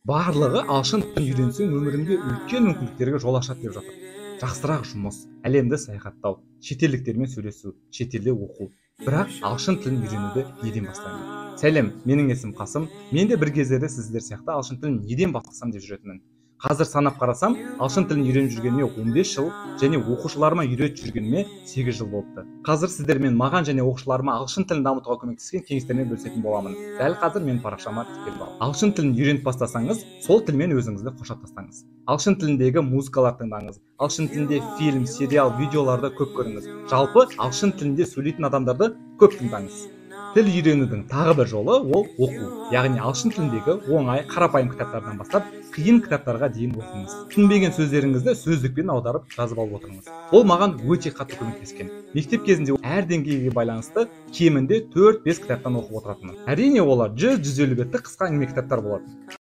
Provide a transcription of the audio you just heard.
барлығы ағылшын тілін үйренсең өміріңде үлкен мүмкіндіктерге жол ашады деп жатыр. Жақсырақ жұмыс, әлемді саяхаттау, шетелдіктермен сөйлесу, шетелде оқу. Бірақ ағылшын тілін үйренуді неден бастаймын? Сәлем, менің есімім Қасым. Мен де бір кездері сіздер сияқты ағылшын тілін неден бастасам деп жүретінмін. Қазір санап қарасам, ағылшын тілін үйреніп жүргеніме 15 жыл, және оқушыларыма үйретіп жүргеніме 8 жыл болыпты. Қазір сіздермен маған және оқушыларыма ағылшын тілін дамытуға көмектескен кеңестермен бөлісетін боламын. Дәл қазір мен парақшама тіркеліп ал. Ағылшын тілін үйреніп бастасаңыз, сол тілмен өзіңізді қоштастаңыз. Ағылшын тіліндегі музыкалар тыңдаңыз. Ағылшын тілінде фильм, сериал, видеоларды көп көріңіз. Жалпы ағылшын тілінде сөйлейтін адамдарды көп тыңдаңыз. Тіл үйренудің тағы бір жолы ол оқу. Яғни ағылшын тіліндегі оңай, қарапайым кітаптардан бастап, қиын кітаптарға дейін оқыңыз. Түсінбеген сөздеріңізді сөздікпен аударып жазып алып отырыңыз. Ол маған өте қатты көмектескен. Мектеп кезінде әр деңгейге байланысты кемінде 4-5 кітаптан оқып отыратынмын. Әрине олар 100-150 беттік қысқа әңгіме кітаптар болатын.